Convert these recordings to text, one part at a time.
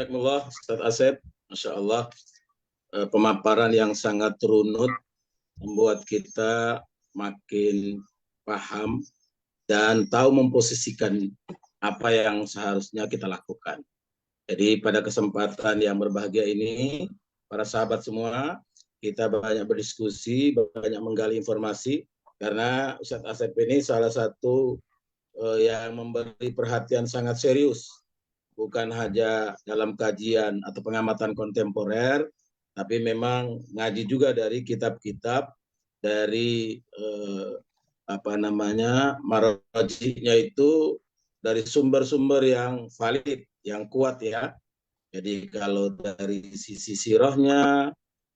Jazakumullah Ustaz Asep, Masya Allah, pemaparan yang sangat runut membuat kita makin paham dan tahu memposisikan apa yang seharusnya kita lakukan. Jadi pada kesempatan yang berbahagia ini, para sahabat semua, kita banyak berdiskusi, banyak menggali informasi, karena Ustaz Asep ini salah satu yang memberi perhatian sangat serius, bukan hanya dalam kajian atau pengamatan kontemporer, tapi memang ngaji juga dari kitab-kitab, dari marajihnya itu dari sumber-sumber yang valid, yang kuat ya. Jadi kalau dari sisi sirahnya,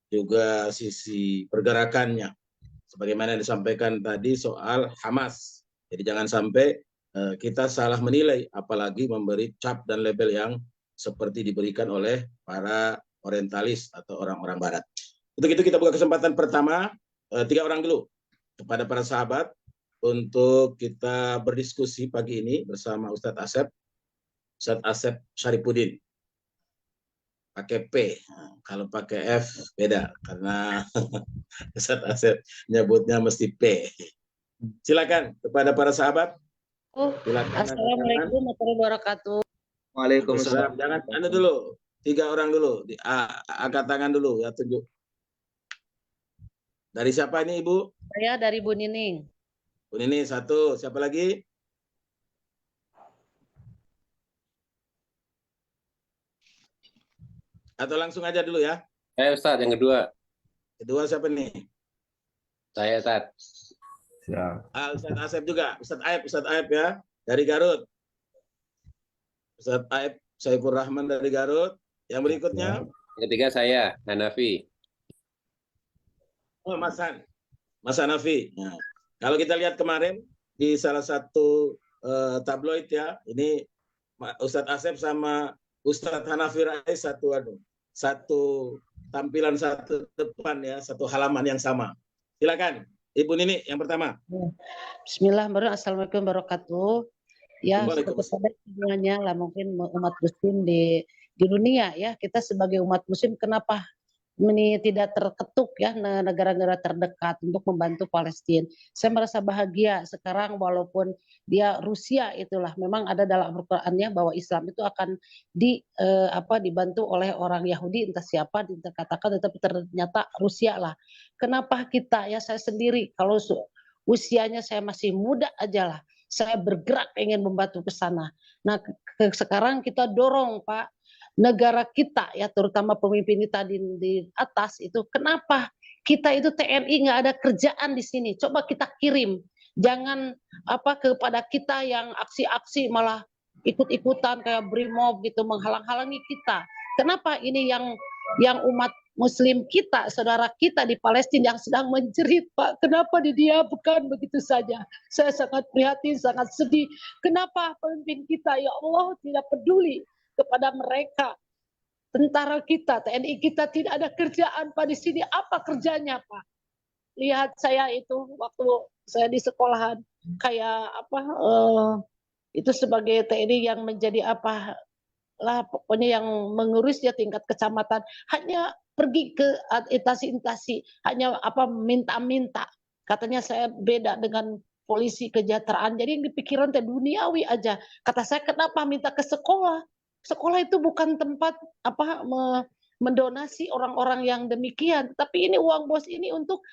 juga sisi pergerakannya. Sebagaimana disampaikan tadi soal Hamas. Jadi jangan sampai kita salah menilai, apalagi memberi cap dan label yang seperti diberikan oleh para orientalis atau orang-orang barat. Untuk itu kita buka kesempatan pertama, 3 orang dulu kepada para sahabat untuk kita berdiskusi pagi ini bersama Ustadz Asep. Ustadz Asep Syarifuddin. Pakai P, kalau pakai F beda karena Ustadz Asep nyebutnya mesti P. Silakan kepada para sahabat. Silakan. Assalamualaikum warahmatullahi wabarakatuh. Waalaikumsalam. Jangan anda dulu, 3 orang dulu, angkat tangan dulu ya, tunjuk. Dari siapa ini Ibu? Saya dari Bu Nining. Bu Nining 1, siapa lagi? Atau langsung aja dulu ya? Ustadz, yang kedua. Kedua siapa nih? Saya, Ustadz. Ustadz Asep juga. Ustadz Aep ya, dari Garut. Ustadz Aep Saifur Rahman dari Garut. Yang berikutnya? Yang ketiga saya, Hanafi. Oh, Mas Hanafi. Nah, kalau kita lihat kemarin di salah satu tabloid ya, ini Ustadz Asep sama Ustadz Hanafi Rais satu tampilan satu depan ya, satu halaman yang sama. Silakan, Ibu Nini yang pertama. Bismillahirrahmanirrahim. Assalamualaikum warahmatullahi wabarakatuh. Ya, sebenarnya lah mungkin umat Muslim di dunia ya, kita sebagai umat Muslim kenapa ini tidak terketuk ya negara-negara terdekat untuk membantu Palestina. Saya merasa bahagia sekarang walaupun dia Rusia itulah memang ada dalam Al-Qur'annya bahwa Islam itu akan dibantu oleh orang Yahudi entah siapa dikatakan, tetapi ternyata Rusia lah. Kenapa kita ya, saya sendiri kalau usianya saya masih muda aja lah, saya bergerak ingin membantu ke sana. Nah, sekarang kita dorong Pak negara kita ya, terutama pemimpin kita di atas itu, kenapa kita itu TNI nggak ada kerjaan di sini? Coba kita kirim, jangan kepada kita yang aksi-aksi malah ikut-ikutan kayak Brimob gitu menghalang-halangi kita. Kenapa ini yang umat Muslim kita, saudara kita di Palestina yang sedang menjerit, Pak, kenapa didiamkan begitu saja? Saya sangat prihatin, sangat sedih. Kenapa pemimpin kita ya Allah tidak peduli kepada mereka, tentara kita, TNI kita tidak ada kerjaan Pak di sini. Apa kerjanya Pak? Lihat saya itu waktu saya di sekolahan kayak itu sebagai TNI yang menjadi pokoknya yang mengurus ya tingkat kecamatan, hanya pergi ke intasi-intasi, hanya minta-minta. Katanya saya beda dengan polisi kesejahteraan. Jadi yang dipikiran teh duniawi aja. Kata saya, kenapa minta ke sekolah? Sekolah itu bukan tempat mendonasi orang-orang yang demikian, tapi ini uang bos ini untuk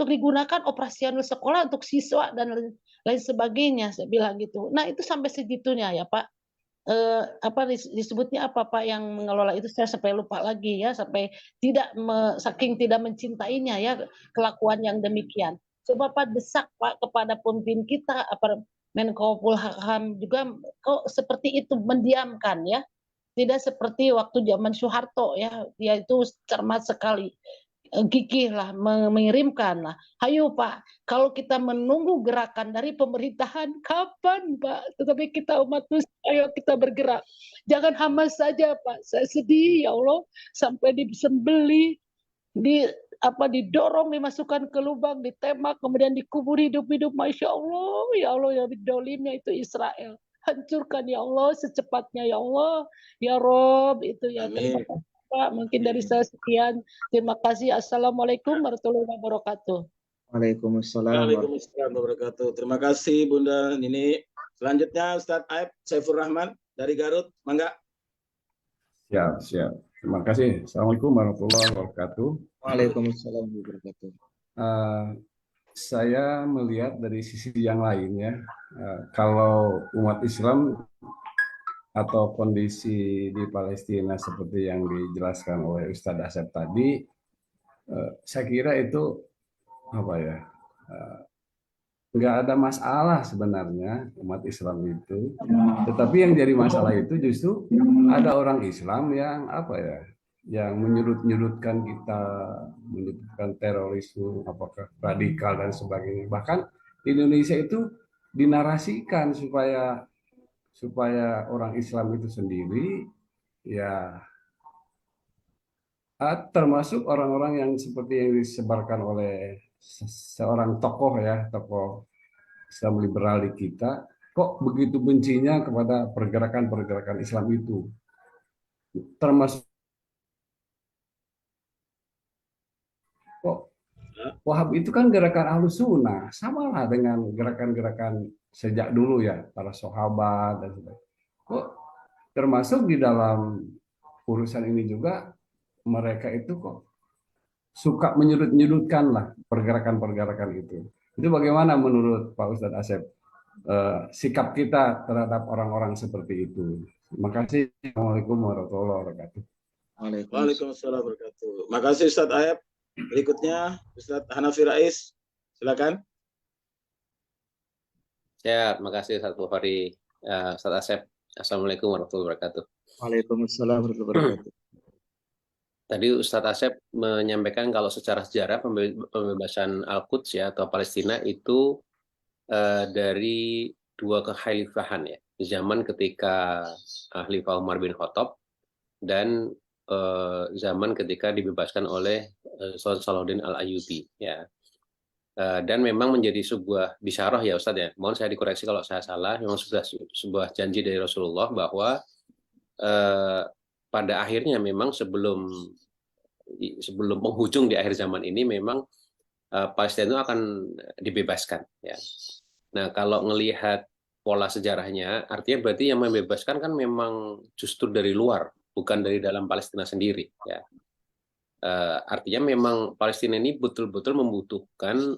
digunakan operasional sekolah untuk siswa dan lain sebagainya, saya bilang gitu. Nah, itu sampai segitunya ya, Pak. Disebutnya apa Pak yang mengelola itu, saya sampai lupa lagi ya, sampai saking tidak mencintainya ya kelakuan yang demikian. Coba Pak desak Pak kepada pemimpin kita, Menko Polhukam juga kok seperti itu mendiamkan ya, tidak seperti waktu zaman Soeharto ya, dia itu cermat sekali, gigih lah mengirimkan lah. Ayo Pak, kalau kita menunggu gerakan dari pemerintahan kapan Pak? Tetapi kita umat Muslim, ayo kita bergerak. Jangan Hamas saja Pak. Saya sedih ya Allah, sampai disembelih, didorong, dimasukkan ke lubang, ditembak, kemudian dikubur hidup-hidup. Masya Allah, ya Allah, ya dolimnya itu Israel. hancurkan ya Allah secepatnya ya Allah ya Rob itu ya. Terima Amin. kasih Pak, mungkin dari saya sekian. Terima kasih. Assalamualaikum warahmatullahi wabarakatuh. Waalaikumsalam. Waalaikumsalam warahmatullahi wabarakatuh. Terima kasih Bunda Nini. Selanjutnya Ustadz Aib Saifur Rahman dari Garut. Mangga. Siap, siap. Terima kasih. Assalamualaikum warahmatullahi wabarakatuh. Waalaikumsalam warahmatullahi wabarakatuh. Saya melihat dari sisi yang lain ya. Kalau umat Islam atau kondisi di Palestina seperti yang dijelaskan oleh Ustadz Asep tadi, saya kira itu apa ya? Nggak ada masalah sebenarnya umat Islam itu, tetapi yang jadi masalah itu justru ada orang Islam yang apa ya, yang menyudutkan kita, menyudutkan terorisme, apakah radikal dan sebagainya. Bahkan di Indonesia itu dinarasikan supaya orang Islam itu sendiri ya termasuk orang-orang yang seperti yang disebarkan oleh seorang tokoh ya, tokoh Islam liberal di kita, kok begitu bencinya kepada pergerakan-pergerakan Islam itu. Termasuk kok Wahab itu kan gerakan Ahlus Sunnah, samalah dengan gerakan-gerakan sejak dulu ya, para sahabat dan sebagainya. Kok termasuk di dalam urusan ini juga mereka itu kok suka menyudut-nyudutkan lah pergerakan-pergerakan itu. Itu bagaimana menurut Pak Ustadz Asep sikap kita terhadap orang-orang seperti itu? Terima kasih. Assalamualaikum warahmatullahi wabarakatuh. Waalaikumsalam warahmatullahi wabarakatuh. Makasih Ustadz Aib. Berikutnya Ustadz Hanafi Rais. Silakan. Siap, makasih Ustadz Bukhari, Ustadz Asep. Assalamualaikum warahmatullahi wabarakatuh. Waalaikumsalam warahmatullahi wabarakatuh. Tadi Ustadz Asep menyampaikan kalau secara sejarah pembebasan Al-Quds ya atau Palestina itu dari dua kekhalifahan ya, zaman ketika Khalifah Umar bin Khattab dan zaman ketika dibebaskan oleh Sultan Salahuddin Al-Ayyubi ya. Dan memang menjadi sebuah bisyarah ya Ustadz ya. Mohon saya dikoreksi kalau saya salah. Memang sudah sebuah janji dari Rasulullah bahwa pada akhirnya memang sebelum penghujung di akhir zaman ini memang Palestina itu akan dibebaskan ya. Nah, kalau ngelihat pola sejarahnya, artinya berarti yang membebaskan kan memang justru dari luar, bukan dari dalam Palestina sendiri ya. Artinya memang Palestina ini betul-betul membutuhkan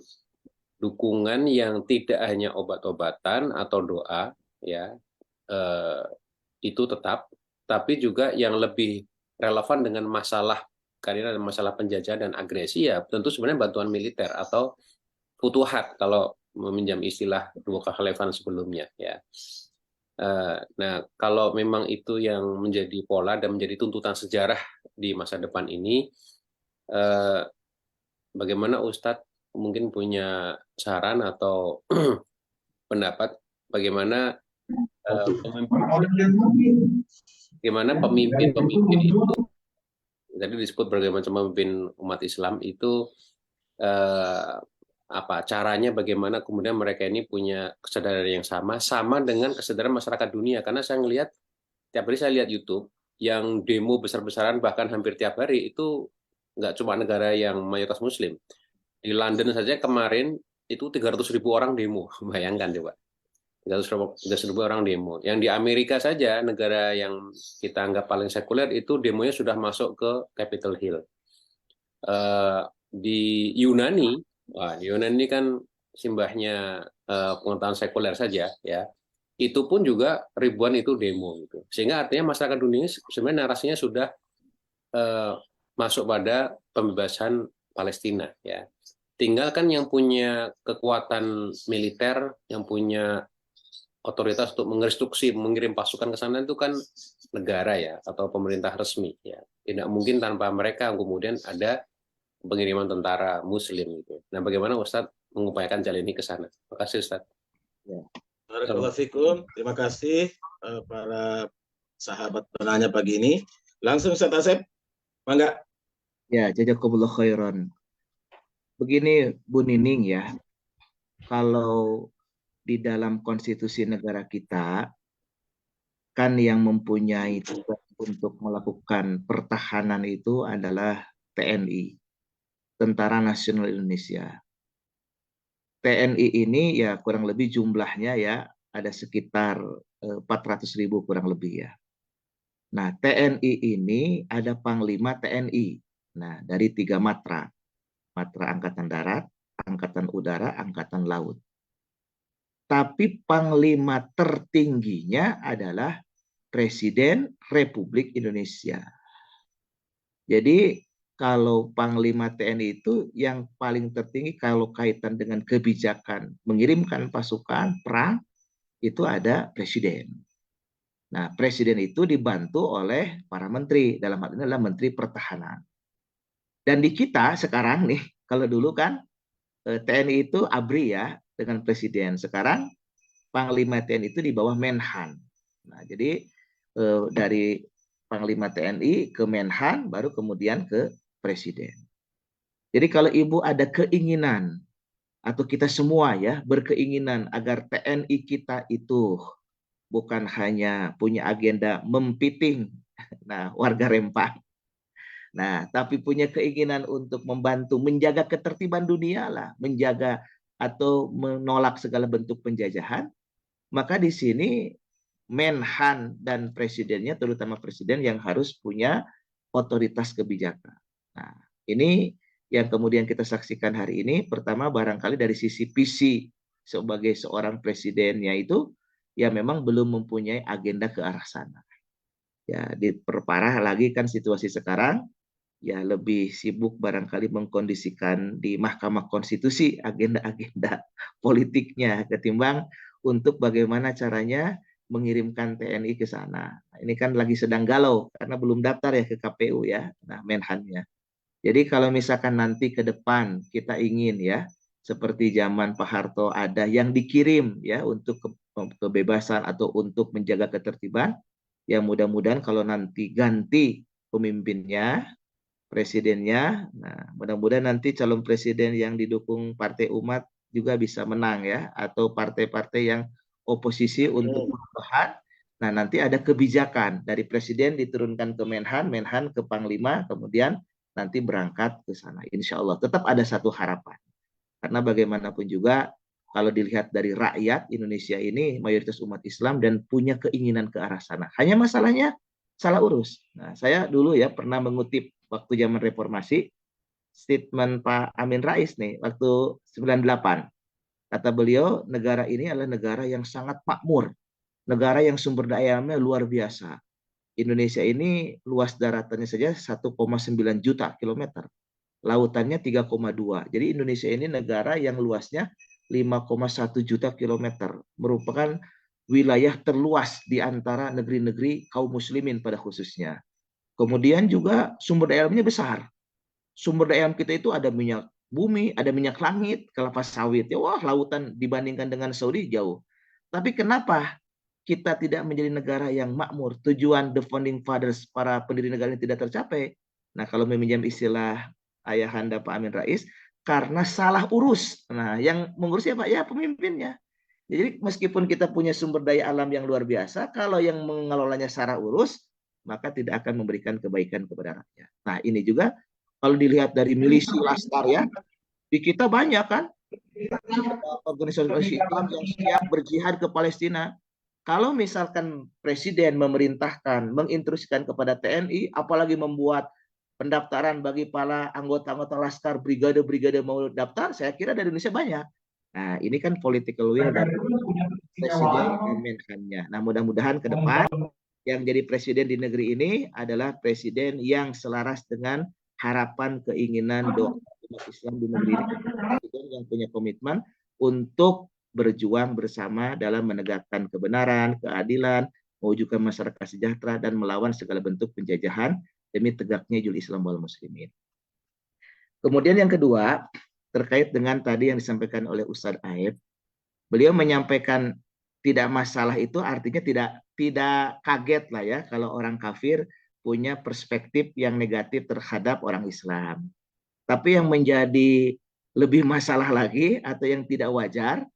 dukungan yang tidak hanya obat-obatan atau doa ya, itu tetap, tapi juga yang lebih relevan dengan masalah karena masalah penjajahan dan agresi ya tentu sebenarnya bantuan militer atau futuhat kalau meminjam istilah dua kekhalifahan sebelumnya ya. Nah, kalau memang itu yang menjadi pola dan menjadi tuntutan sejarah di masa depan ini, bagaimana Ustadz mungkin punya saran atau pendapat bagaimana pemimpin itu tadi disebut bagaimana pemimpin umat Islam itu caranya bagaimana kemudian mereka ini punya kesadaran yang sama dengan kesadaran masyarakat dunia, karena saya ngelihat tiap hari saya lihat YouTube yang demo besar-besaran bahkan hampir tiap hari itu nggak cuma negara yang mayoritas Muslim. Di London saja kemarin itu 300.000 orang demo, bayangkan coba. 300.000 orang demo. Yang di Amerika saja, negara yang kita anggap paling sekuler, itu demonya sudah masuk ke Capitol Hill. Di Yunani kan simbahnya pengetahuan sekuler saja, ya. Itu pun juga ribuan itu demo, gitu. Sehingga artinya masyarakat dunia sebenarnya narasinya sudah masuk pada pembebasan Palestina, ya. Tinggal kan yang punya kekuatan militer, yang punya otoritas untuk menginstruksi, mengirim pasukan ke sana itu kan negara ya, atau pemerintah resmi ya. Tidak mungkin tanpa mereka kemudian ada pengiriman tentara Muslim gitu. Nah, bagaimana Ustadz mengupayakan jalan ini ke sana? Terima kasih Ustadz. Ya. Barakallahu fikum. Terima kasih para sahabat penanya pagi ini. Langsung Ustadz Asep, mangga. Ya, jazakumullah khairan. Begini Bu Nining ya, kalau di dalam konstitusi negara kita kan yang mempunyai tugas untuk melakukan pertahanan itu adalah TNI, Tentara Nasional Indonesia. TNI ini ya kurang lebih jumlahnya ya ada sekitar 400.000 kurang lebih ya. Nah, TNI ini ada Panglima TNI. Nah, dari 3 matra. Matra Angkatan Darat, Angkatan Udara, Angkatan Laut. Tapi Panglima tertingginya adalah Presiden Republik Indonesia. Jadi kalau Panglima TNI itu yang paling tertinggi kalau kaitan dengan kebijakan mengirimkan pasukan perang itu ada Presiden. Nah, Presiden itu dibantu oleh para menteri, dalam hal ini adalah Menteri Pertahanan. Dan di kita sekarang nih, kalau dulu kan TNI itu ABRI ya dengan Presiden. Sekarang Panglima TNI itu di bawah Menhan. Nah, jadi dari Panglima TNI ke Menhan, baru kemudian ke Presiden. Jadi kalau Ibu ada keinginan, atau kita semua ya berkeinginan agar TNI kita itu bukan hanya punya agenda mempiting warga Rempang, tapi punya keinginan untuk membantu menjaga ketertiban dunia lah, menjaga atau menolak segala bentuk penjajahan, maka di sini Menhan dan presidennya, terutama presiden yang harus punya otoritas kebijakan. Nah, ini yang kemudian kita saksikan hari ini. Pertama, barangkali dari sisi visi sebagai seorang presidennya itu, ya memang belum mempunyai agenda ke arah sana. Ya, diperparah lagi kan situasi sekarang, ya lebih sibuk barangkali mengkondisikan di Mahkamah Konstitusi agenda-agenda politiknya ketimbang untuk bagaimana caranya mengirimkan TNI ke sana. Nah, ini kan lagi sedang galau karena belum daftar ya ke KPU ya, Menhannya. Jadi kalau misalkan nanti ke depan kita ingin ya, seperti zaman Pak Harto ada yang dikirim ya untuk kebebasan atau untuk menjaga ketertiban, ya mudah-mudahan kalau nanti ganti pemimpinnya, presidennya, nah mudah-mudahan nanti calon presiden yang didukung Partai Umat juga bisa menang ya, atau partai-partai yang oposisi untuk perubahan. Nah, nanti ada kebijakan dari presiden diturunkan ke Menhan, Menhan ke Panglima, kemudian nanti berangkat ke sana. Insya Allah tetap ada satu harapan. Karena bagaimanapun juga kalau dilihat dari rakyat Indonesia ini mayoritas umat Islam dan punya keinginan ke arah sana. Hanya masalahnya salah urus. Nah, saya dulu ya pernah mengutip waktu zaman reformasi statement Pak Amin Rais nih waktu 98. Kata beliau, negara ini adalah negara yang sangat makmur, negara yang sumber daya alamnya luar biasa. Indonesia ini luas daratannya saja 1,9 juta kilometer, lautannya 3,2. Jadi Indonesia ini negara yang luasnya 5,1 juta kilometer, merupakan wilayah terluas di antara negeri-negeri kaum muslimin pada khususnya. Kemudian juga sumber daya alamnya besar. Sumber daya alam kita itu ada minyak bumi, ada minyak langit, kelapa sawit. Ya wah, lautan dibandingkan dengan Saudi jauh. Tapi kenapa kita tidak menjadi negara yang makmur? Tujuan the founding fathers, para pendiri negara ini tidak tercapai. Nah, kalau meminjam istilah ayahanda Pak Amin Rais, karena salah urus. Nah, yang mengurus siapa? Ya pemimpinnya. Jadi meskipun kita punya sumber daya alam yang luar biasa, kalau yang mengelolanya salah urus, maka tidak akan memberikan kebaikan kepada rakyat. Nah, ini juga kalau dilihat dari milisi Laskar ya, di kita banyak kan organisasi Islam yang siap berjihad ke Palestina. Kalau misalkan presiden memerintahkan, menginstruksikan kepada TNI, apalagi membuat pendaftaran bagi para anggota-anggota Laskar, brigade-brigade mau daftar, saya kira dari Indonesia banyak. Nah, ini kan political will dari presiden dan Menhannya. Nah, mudah-mudahan ke depan yang jadi presiden di negeri ini adalah presiden yang selaras dengan harapan, keinginan, doa umat Islam di negeri ini. Presiden yang punya komitmen untuk berjuang bersama dalam menegakkan kebenaran, keadilan, mewujudkan masyarakat sejahtera, dan melawan segala bentuk penjajahan demi tegaknya ijul Islam wal muslimin. Kemudian yang kedua, terkait dengan tadi yang disampaikan oleh Ustadz Aib, beliau menyampaikan tidak masalah itu artinya tidak kaget lah ya kalau orang kafir punya perspektif yang negatif terhadap orang Islam. Tapi yang menjadi lebih masalah lagi atau yang tidak wajar,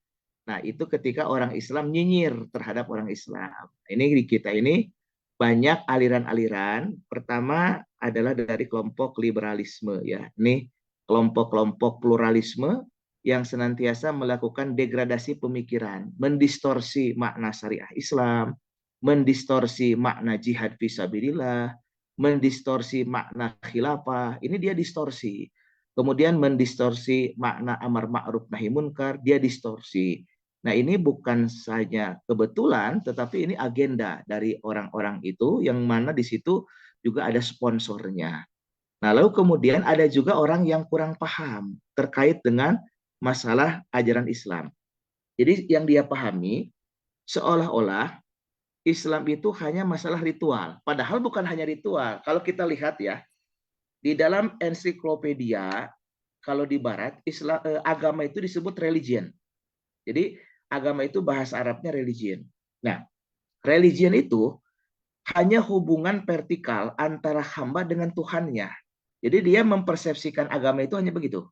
Nah, itu ketika orang Islam nyinyir terhadap orang Islam. Ini di kita ini banyak aliran-aliran. Pertama adalah dari kelompok liberalisme ya. Ini kelompok-kelompok pluralisme yang senantiasa melakukan degradasi pemikiran, mendistorsi makna syariah Islam, mendistorsi makna jihad fisabilillah, mendistorsi makna khilafah. Ini dia distorsi. Kemudian mendistorsi makna amar ma'ruf nahi munkar, dia distorsi. Nah, ini bukan saja kebetulan, tetapi ini agenda dari orang-orang itu, yang mana di situ juga ada sponsornya. Nah, lalu kemudian ada juga orang yang kurang paham terkait dengan masalah ajaran Islam. Jadi yang dia pahami, seolah-olah Islam itu hanya masalah ritual. Padahal bukan hanya ritual. Kalau kita lihat ya, di dalam ensiklopedia, kalau di Barat, agama itu disebut religion. Jadi agama itu bahasa Arabnya religion. Nah, religion itu hanya hubungan vertikal antara hamba dengan Tuhannya. Jadi dia mempersepsikan agama itu hanya begitu.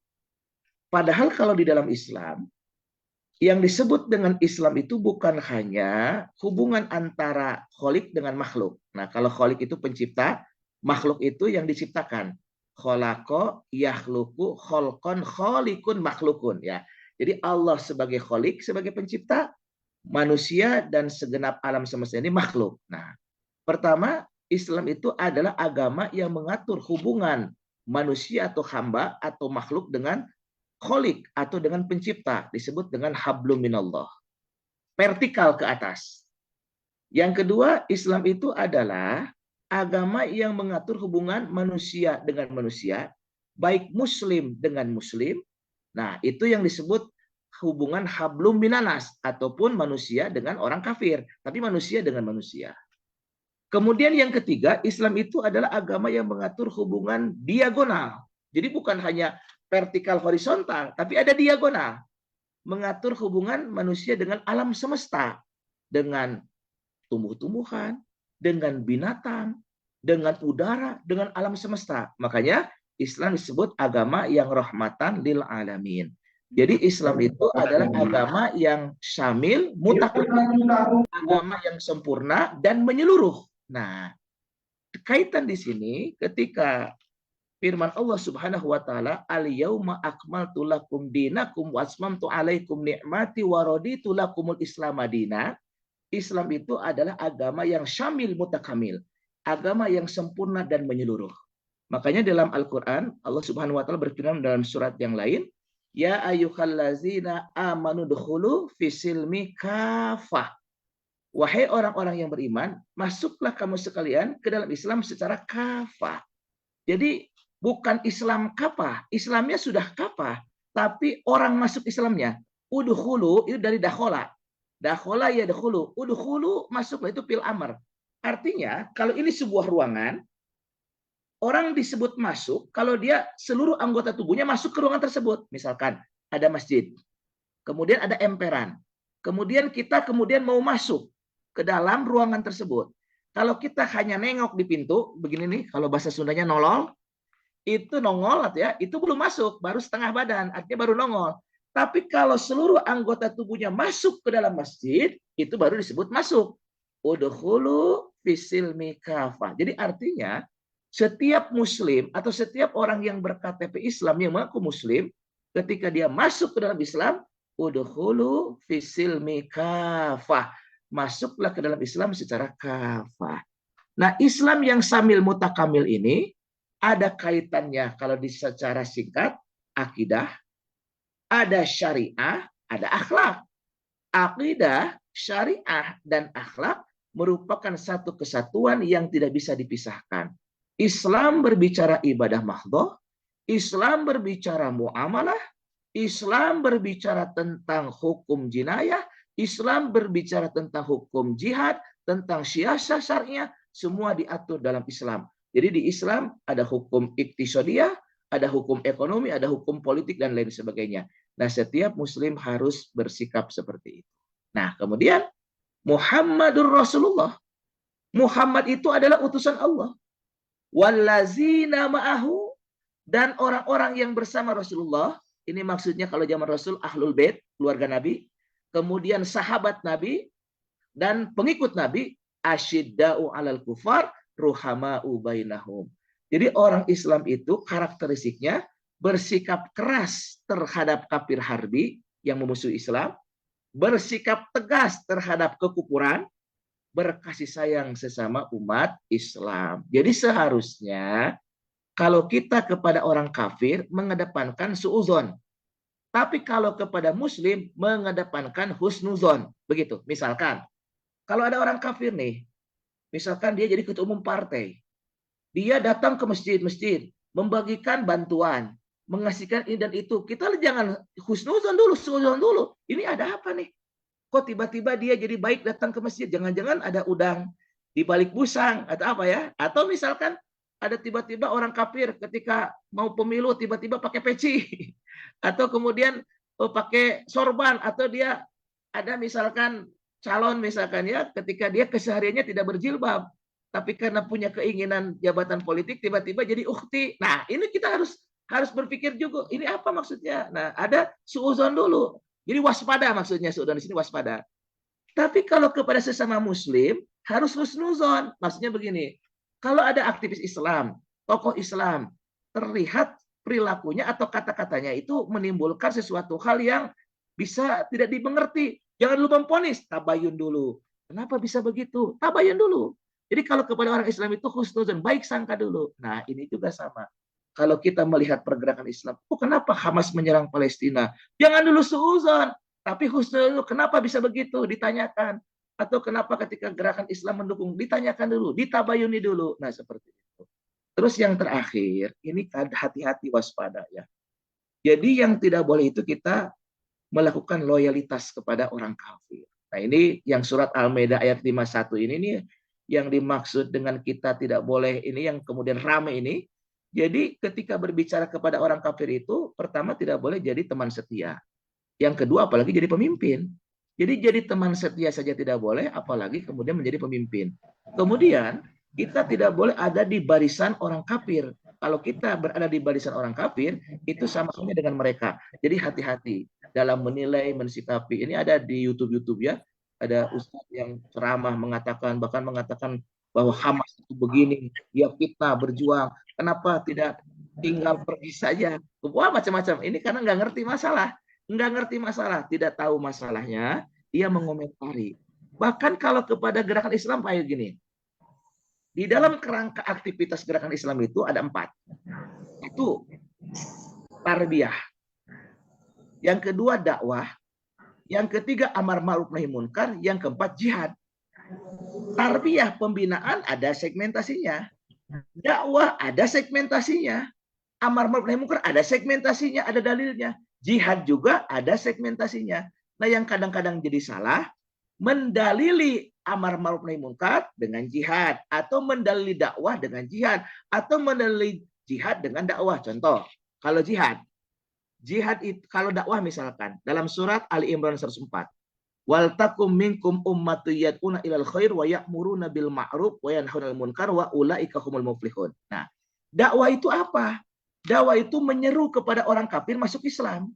Padahal kalau di dalam Islam, yang disebut dengan Islam itu bukan hanya hubungan antara kholik dengan makhluk. Nah, kalau kholik itu pencipta, makhluk itu yang diciptakan. Kholako, yakhluku, kholkon, kholikun, makhlukun. Ya. Jadi Allah sebagai kholik, sebagai pencipta, manusia dan segenap alam semesta ini makhluk. Nah, pertama, Islam itu adalah agama yang mengatur hubungan manusia atau hamba atau makhluk dengan kholik atau dengan pencipta, disebut dengan hablum minallah. Vertikal ke atas. Yang kedua, Islam itu adalah agama yang mengatur hubungan manusia dengan manusia, baik muslim dengan muslim. Nah, itu yang disebut hubungan hablum minanas, ataupun manusia dengan orang kafir, tapi manusia dengan manusia. Kemudian yang ketiga, Islam itu adalah agama yang mengatur hubungan diagonal. Jadi bukan hanya vertikal horizontal, tapi ada diagonal. Mengatur hubungan manusia dengan alam semesta, dengan tumbuh-tumbuhan, dengan binatang, dengan udara, dengan alam semesta. Makanya Islam disebut agama yang rahmatan lil alamin. Jadi Islam itu adalah agama yang syamil, mutakamil, agama yang sempurna dan menyeluruh. Nah, kaitan di sini ketika firman Allah Subhanahu wa taala, al-yauma akmaltu lakum dinakum wa atmamtu alaikum ni'mati wa raditu lakumul Islam madina. Islam itu adalah agama yang syamil, mutakamil, agama yang sempurna dan menyeluruh. Makanya dalam Al-Qur'an Allah Subhanahu wa taala berfirman dalam surat yang lain, ya ayyuhallazina amanu dukhulu fisilmi kafah. Wahai orang-orang yang beriman, masuklah kamu sekalian ke dalam Islam secara kafah. Jadi bukan Islam kafah, Islamnya sudah kafah, tapi orang masuk Islamnya. Udkhulu itu dari dakhola. Dakhola ya dakhulu. Udkhulu masuklah, itu fil amr. Artinya kalau ini sebuah ruangan, orang disebut masuk kalau dia seluruh anggota tubuhnya masuk ke ruangan tersebut. Misalkan ada masjid, kemudian ada emperan, kemudian kita mau masuk ke dalam ruangan tersebut. Kalau kita hanya nengok di pintu, begini nih, kalau bahasa Sundanya nolol, itu nongol ya, itu belum masuk, baru setengah badan, artinya baru nongol. Tapi kalau seluruh anggota tubuhnya masuk ke dalam masjid, itu baru disebut masuk. Udkhulu fisilmi kafah. Jadi artinya setiap muslim atau setiap orang yang berKTP Islam yang mengaku muslim, ketika dia masuk ke dalam Islam, udkhulu fisilmi kafah. Masuklah ke dalam Islam secara kafah. Nah, Islam yang samil mutakamil ini ada kaitannya kalau secara singkat, akidah, ada syariah, ada akhlak. Akidah, syariah, dan akhlak merupakan satu kesatuan yang tidak bisa dipisahkan. Islam berbicara ibadah mahdhah, Islam berbicara muamalah, Islam berbicara tentang hukum jinayah, Islam berbicara tentang hukum jihad, tentang siasah syariah, semua diatur dalam Islam. Jadi di Islam ada hukum iktisadiyah, ada hukum ekonomi, ada hukum politik, dan lain sebagainya. Nah, setiap muslim harus bersikap seperti itu. Nah, kemudian Muhammadur Rasulullah. Muhammad itu adalah utusan Allah. Wallazina ma'ahu, dan orang-orang yang bersama Rasulullah. Ini maksudnya kalau zaman Rasul ahlul bait, keluarga Nabi. kemudian sahabat Nabi, dan pengikut Nabi, asyidda'u 'alal kufar, ruhama'u bainahum. Jadi orang Islam itu karakteristiknya bersikap keras terhadap kafir harbi yang memusuhi Islam, bersikap tegas terhadap kekufuran, berkasih sayang sesama umat Islam. Jadi seharusnya kalau kita kepada orang kafir mengedepankan suudzon, tapi kalau kepada muslim mengedepankan husnuzon. Begitu. Misalkan kalau ada orang kafir nih, misalkan dia jadi ketua umum partai, dia datang ke masjid-masjid, membagikan bantuan, mengasihkan ini dan itu. Kita jangan husnuzon dulu, suudzon dulu. Ini ada apa nih? Kok tiba-tiba dia jadi baik datang ke masjid? Jangan-jangan ada udang di balik busang atau apa ya? Atau misalkan ada tiba-tiba orang kafir ketika mau pemilu tiba-tiba pakai peci atau kemudian pakai sorban, atau dia ada misalkan calon misalkan ya ketika dia kesehariannya tidak berjilbab, tapi karena punya keinginan jabatan politik tiba-tiba jadi ukhti. Nah, ini kita harus berpikir juga, ini apa maksudnya? Nah, ada suudzon dulu. Jadi waspada maksudnya, suudzon di sini waspada. Tapi kalau kepada sesama muslim harus husnuzon. Maksudnya begini, kalau ada aktivis Islam, tokoh Islam, terlihat perilakunya atau kata-katanya itu menimbulkan sesuatu hal yang bisa tidak dimengerti, jangan dulu memponis, tabayun dulu. Kenapa bisa begitu? Tabayun dulu. Jadi kalau kepada orang Islam itu husnuzon, baik sangka dulu. Nah, ini juga sama. Kalau kita melihat pergerakan Islam, kenapa Hamas menyerang Palestina? Jangan dulu suudzon, tapi husnuzon dulu. Kenapa bisa begitu? Ditanyakan. Atau kenapa ketika gerakan Islam mendukung? Ditanyakan dulu, ditabayuni dulu. Nah, seperti itu. Terus yang terakhir, ini hati-hati waspada ya. Jadi yang tidak boleh itu kita melakukan loyalitas kepada orang kafir. Nah, ini yang surat Al-Maidah ayat 51 ini nih yang dimaksud dengan kita tidak boleh, ini yang kemudian rame ini. Jadi ketika berbicara kepada orang kafir itu, pertama tidak boleh jadi teman setia. Yang kedua apalagi jadi pemimpin. Jadi teman setia saja tidak boleh, apalagi kemudian menjadi pemimpin. Kemudian kita tidak boleh ada di barisan orang kafir. Kalau kita berada di barisan orang kafir, itu sama halnya dengan mereka. Jadi hati-hati dalam menilai, mensikapi. Ini ada di YouTube ya. Ada ustaz yang ceramah mengatakan, bahkan mengatakan bahwa Hamas itu begini, dia fitnah, berjuang. Kenapa tidak tinggal pergi saja? Wah, macam-macam. Ini karena nggak ngerti masalah. Nggak ngerti masalah, tidak tahu masalahnya, dia mengomentari. Bahkan kalau kepada gerakan Islam kayak gini, di dalam kerangka aktivitas gerakan Islam itu ada 4. Itu tarbiyah. Yang kedua dakwah. Yang ketiga amar ma'ruf nahi munkar. Yang keempat jihad. Tarbiyah pembinaan ada segmentasinya. Dakwah ada segmentasinya. Amar ma'ruf nahi munkar ada segmentasinya, ada dalilnya. Jihad juga ada segmentasinya. Nah, yang kadang-kadang jadi salah, mendalili amar ma'ruf nahi munkar dengan jihad, atau mendalili dakwah dengan jihad, atau mendalili jihad dengan dakwah. Contoh, kalau jihad itu, kalau dakwah misalkan dalam surat Ali Imran 104, wal takum minkum ummatun yad'una ilal khair wa ya'muruna bil ma'ruf wa yanhauna 'anil munkar wa ulaika humul muflihun. Nah, dakwah itu apa? Dakwah itu menyeru kepada orang kafir masuk Islam.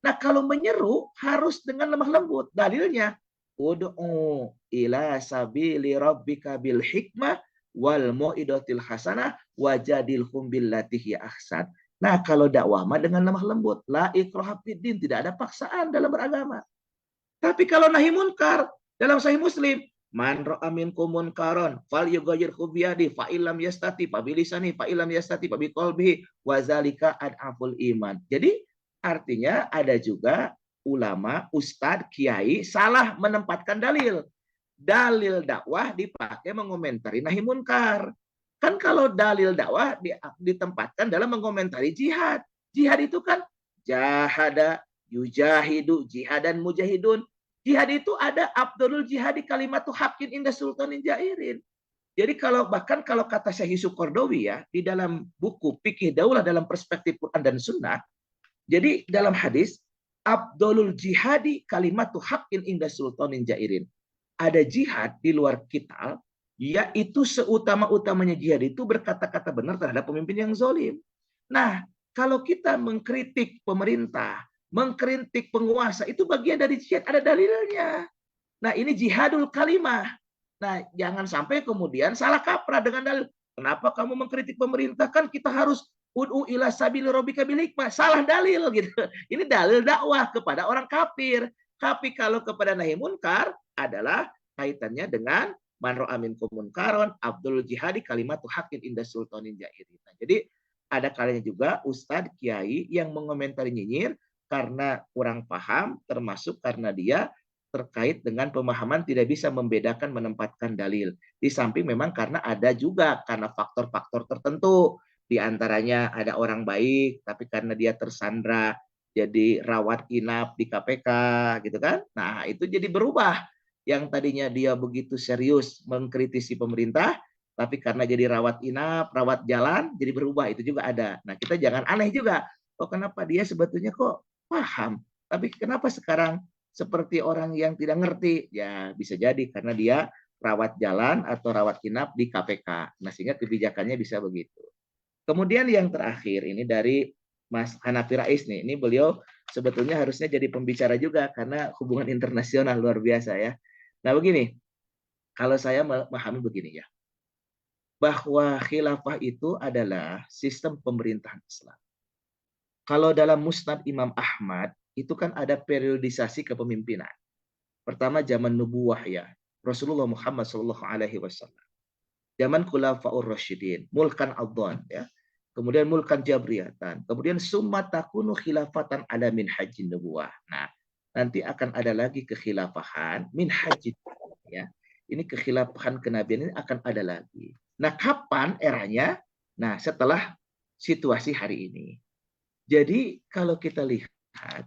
Nah, kalau menyeru harus dengan lemah lembut. Dalilnya, ud'u ila sabili rabbika bil hikmah wal mau'idatil hasanah wajadilhum billati hiya ahsan. Nah, kalau dakwah mah dengan lemah lembut, la ikraha fiddin, tidak ada paksaan dalam beragama. Tapi kalau nahi munkar dalam Sahih Muslim, man ra'a minkum munkaron falyughayyirhu bi yadihi fa illam yastati fa bi lisanihi fa illam yastati fa bi qalbihi wa zalika ad'aful iman. Jadi artinya ada juga ulama, ustadz, kiai salah menempatkan dalil. Dalil dakwah dipakai mengomentari nahi munkar. Kan kalau dalil dakwah ditempatkan dalam mengomentari jihad. Jihad itu kan jahada, yujahidu, jihadan mujahidun. Jihad itu ada afdalul jihadi kalimatu haqqin inda sultanin jairin. Jadi bahkan kalau kata Syekh Yusuf Qardawi ya, di dalam buku Fikih Daulah dalam perspektif Quran dan Sunnah, jadi dalam hadis, afdalul jihadi kalimatu haqqin inda sultanin jairin. Ada jihad di luar qital, yaitu seutama-utamanya jihad itu berkata-kata benar terhadap pemimpin yang zalim. Nah, kalau kita mengkritik pemerintah, mengkritik penguasa itu bagian dari jihad, ada dalilnya. Nah, ini jihadul kalimah. Nah, jangan sampai kemudian salah kaprah dengan dalil. Kenapa kamu mengkritik pemerintah? Kan kita harus ud'u ila sabili rabbika bil hikmah. Salah dalil gitu. Ini dalil dakwah kepada orang kafir. Tapi kalau kepada nahi munkar adalah kaitannya dengan man ra'a minkum munkaron abdul jihadi kalimatu haqqin inda sultanin jairin. Nah, jadi ada kalanya juga ustadz kiai yang mengomentari nyinyir karena kurang paham, termasuk karena dia terkait dengan pemahaman tidak bisa membedakan menempatkan dalil. Di samping memang karena ada juga karena faktor-faktor tertentu. Di antaranya ada orang baik, tapi karena dia tersandra jadi rawat inap di KPK, gitu kan? Nah, itu jadi berubah. Yang tadinya dia begitu serius mengkritisi pemerintah, tapi karena jadi rawat inap, rawat jalan, jadi berubah. Itu juga ada. Nah, kita jangan aneh juga. Oh, kenapa dia sebetulnya kok paham? Tapi kenapa sekarang seperti orang yang tidak ngerti? Ya, bisa jadi karena dia rawat jalan atau rawat inap di KPK. Nah, sehingga kebijakannya bisa begitu. Kemudian yang terakhir ini dari Mas Hanafi Rais nih. Ini beliau sebetulnya harusnya jadi pembicara juga karena hubungan internasional luar biasa ya. Nah, begini. Kalau saya memahami begini ya. Bahwa khilafah itu adalah sistem pemerintahan Islam. Kalau dalam Musnad Imam Ahmad itu kan ada periodisasi kepemimpinan. Pertama zaman nubuwah ya, Rasulullah Muhammad SAW. Zaman Khulafaur Rasyidin, mulkan adhan ya. Kemudian mulkan jabriyatan. Kemudian summa takunu khilafatan ala min hajjin nubuwah. Nah, nanti akan ada lagi kekhilafahan min hajjin ya. Ini kekhilafahan kenabian ini akan ada lagi. Nah, kapan eranya? Nah, setelah situasi hari ini. Jadi kalau kita lihat,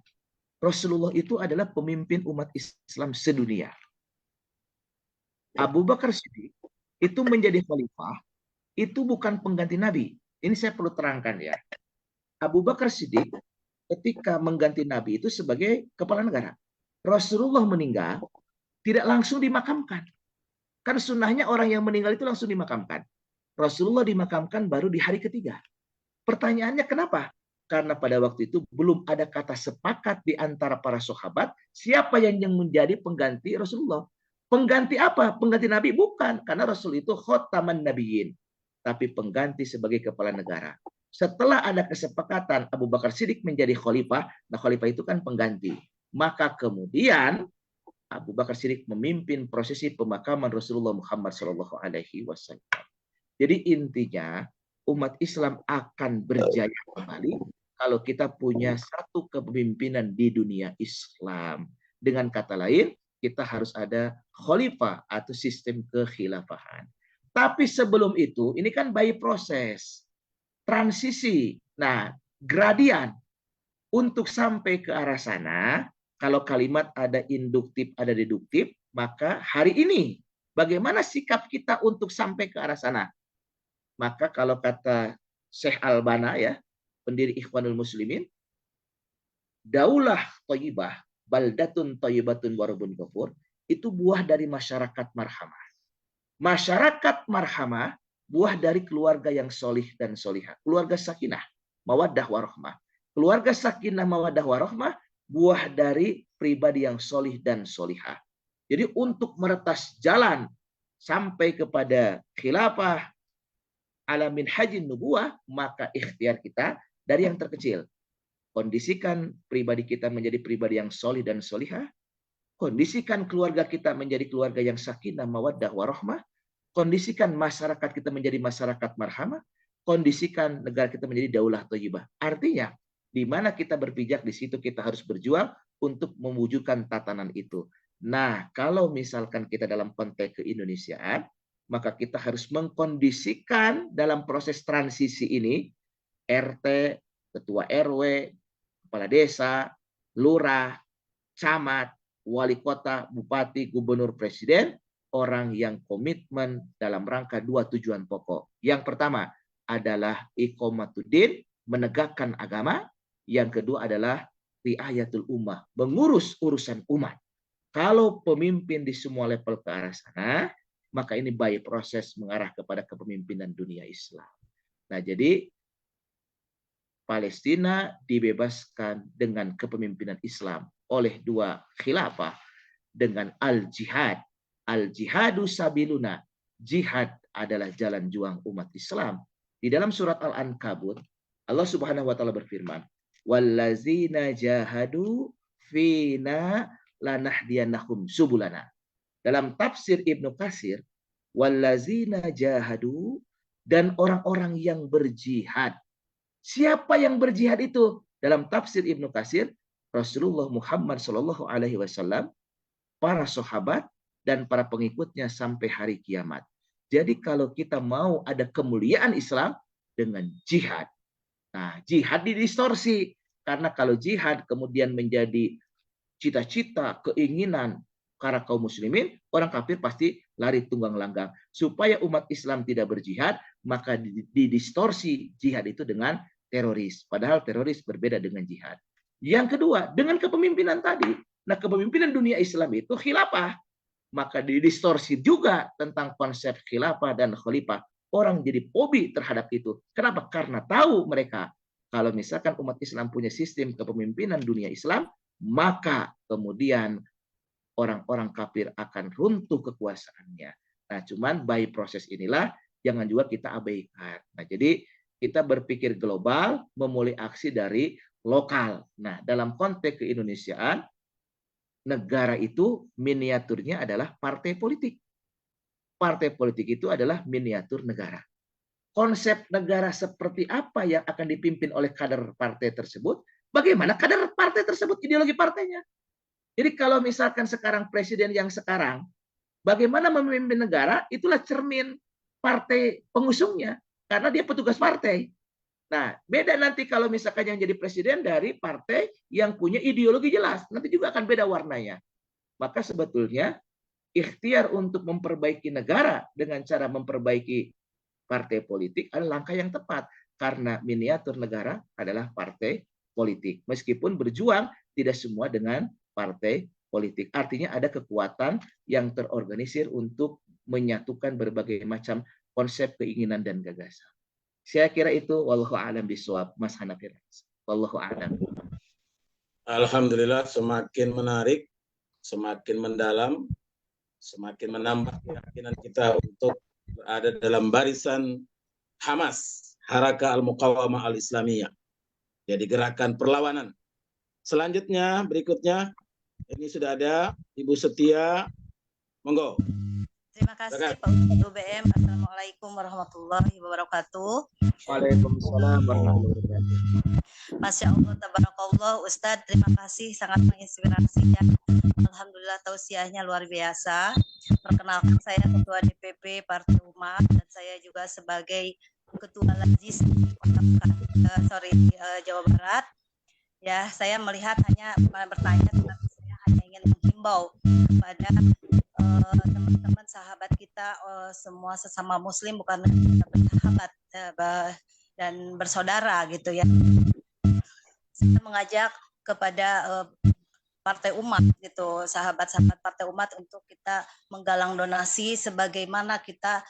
Rasulullah itu adalah pemimpin umat Islam sedunia. Abu Bakar Siddiq itu menjadi khalifah, itu bukan pengganti Nabi. Ini saya perlu terangkan ya. Abu Bakar Siddiq ketika mengganti Nabi itu sebagai kepala negara. Rasulullah meninggal, tidak langsung dimakamkan. Kan sunnahnya orang yang meninggal itu langsung dimakamkan. Rasulullah dimakamkan baru di hari ketiga. Pertanyaannya kenapa? Karena pada waktu itu belum ada kata sepakat di antara para sahabat siapa yang menjadi pengganti Rasulullah. Pengganti apa? Pengganti Nabi? Bukan. Karena Rasul itu khotaman nabiyyin. Tapi pengganti sebagai kepala negara. Setelah ada kesepakatan Abu Bakar Siddiq menjadi khalifah, nah khalifah itu kan pengganti. Maka kemudian Abu Bakar Siddiq memimpin prosesi pemakaman Rasulullah Muhammad SAW. Jadi intinya umat Islam akan berjaya kembali kalau kita punya satu kepemimpinan di dunia Islam. Dengan kata lain, kita harus ada khalifah atau sistem kekhilafahan. Tapi sebelum itu, ini kan by proses, transisi. Nah, gradian untuk sampai ke arah sana, kalau kalimat ada induktif, ada deduktif, maka hari ini bagaimana sikap kita untuk sampai ke arah sana? Maka kalau kata Syekh Albana ya, pendiri Ikhwanul Muslimin, daulah thayyibah, baldatun thayyibatun warabun ghafur, itu buah dari masyarakat marhamah. Masyarakat marhamah, buah dari keluarga yang solih dan solihah. Keluarga sakinah, mawaddah warahmah. Keluarga sakinah, mawaddah warahmah, buah dari pribadi yang solih dan solihah. Jadi untuk meretas jalan sampai kepada khilafah ala min hajin nubuwah, maka ikhtiar kita dari yang terkecil. Kondisikan pribadi kita menjadi pribadi yang solih dan solihah. Kondisikan keluarga kita menjadi keluarga yang sakinah, mawaddah, warahmah. Kondisikan masyarakat kita menjadi masyarakat marhamah. Kondisikan negara kita menjadi daulah thayyibah. Artinya, di mana kita berpijak, di situ kita harus berjuang untuk mewujudkan tatanan itu. Nah, kalau misalkan kita dalam konteks keindonesiaan, maka kita harus mengkondisikan dalam proses transisi ini, RT, ketua RW, kepala desa, lurah, camat, wali kota, bupati, gubernur, presiden, orang yang komitmen dalam rangka dua tujuan pokok. Yang pertama adalah iqamatuddin, menegakkan agama. Yang kedua adalah riayatul ummah, mengurus urusan umat. Kalau pemimpin di semua level ke arah sana, maka ini by proses mengarah kepada kepemimpinan dunia Islam. Nah, jadi Palestina dibebaskan dengan kepemimpinan Islam oleh dua khilafah dengan al-jihad. Al-jihadu sabiluna. Jihad adalah jalan juang umat Islam. Di dalam surat Al-Ankabut, Allah Subhanahu wa taala berfirman, "Wallazina jahadu fina lanahdiyannahum subulana." Dalam tafsir Ibnu Katsir, "Wallazina jahadu," dan orang-orang yang berjihad. Siapa yang berjihad itu? Dalam tafsir Ibnu Katsir, Rasulullah Muhammad Shallallahu Alaihi Wasallam, para sahabat dan para pengikutnya sampai hari kiamat. Jadi kalau kita mau ada kemuliaan Islam dengan jihad. Nah, jihad didistorsi. Karena kalau jihad kemudian menjadi cita-cita, keinginan para kaum muslimin, orang kafir pasti lari tunggang langgang. Supaya umat Islam tidak berjihad, maka didistorsi jihad itu dengan teroris. Padahal teroris berbeda dengan jihad. Yang kedua, dengan kepemimpinan tadi. Nah, kepemimpinan dunia Islam itu khilafah. Maka didistorsi juga tentang konsep khilafah dan khalifah. Orang jadi fobi terhadap itu. Kenapa? Karena tahu mereka kalau misalkan umat Islam punya sistem kepemimpinan dunia Islam, maka kemudian orang-orang kafir akan runtuh kekuasaannya. Nah, cuman by proses inilah jangan juga kita abaikan. Nah, jadi kita berpikir global, memulai aksi dari lokal. Nah, dalam konteks keindonesiaan, negara itu miniaturnya adalah partai politik. Partai politik itu adalah miniatur negara. Konsep negara seperti apa yang akan dipimpin oleh kader partai tersebut? Bagaimana kader partai tersebut ideologi partainya? Jadi kalau misalkan sekarang presiden yang sekarang, bagaimana memimpin negara, itulah cermin partai pengusungnya. Karena dia petugas partai. Nah, beda nanti kalau misalkan yang jadi presiden dari partai yang punya ideologi jelas. Nanti juga akan beda warnanya. Maka sebetulnya ikhtiar untuk memperbaiki negara dengan cara memperbaiki partai politik adalah langkah yang tepat. Karena miniatur negara adalah partai politik. Meskipun berjuang tidak semua dengan partai politik. Artinya ada kekuatan yang terorganisir untuk menyatukan berbagai macam konsep, keinginan, dan gagasan. Saya kira itu wallahu a'lam bishawab, Mas Hanafi. Wallahu a'lam. Alhamdulillah, semakin menarik, semakin mendalam, semakin menambah keyakinan kita untuk berada dalam barisan Hamas, Harakah Al-Muqawamah Al-Islamiyah. Jadi gerakan perlawanan. Selanjutnya, berikutnya, ini sudah ada Ibu Setia. Monggo. Terima kasih Pak Ustadz UBM. Assalamualaikum warahmatullahi wabarakatuh. Waalaikumsalam warahmatullahi wabarakatuh. Masya Allah, tabarakallah Ustadz, terima kasih, sangat menginspirasi ya. Alhamdulillah tausiahnya luar biasa. Perkenalkan, saya Ketua DPP Partai Umat dan saya juga sebagai Ketua Lajis di Jawa Barat. Ya, saya melihat hanya bertanya, tetapi saya hanya ingin menghimbau kepada teman-teman sahabat kita, semua sesama muslim, bukan kita bersahabat dan bersaudara gitu ya. Saya mengajak kepada Partai Umat gitu, sahabat-sahabat Partai Umat, untuk kita menggalang donasi sebagaimana kita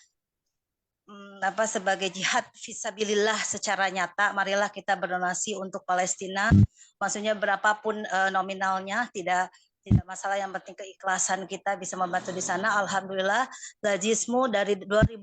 sebagai jihad fisabilillah secara nyata. Marilah kita berdonasi untuk Palestina, maksudnya berapapun nominalnya, tidak masalah, yang penting keikhlasan kita bisa membantu di sana. Alhamdulillah, Lajismu dari 2018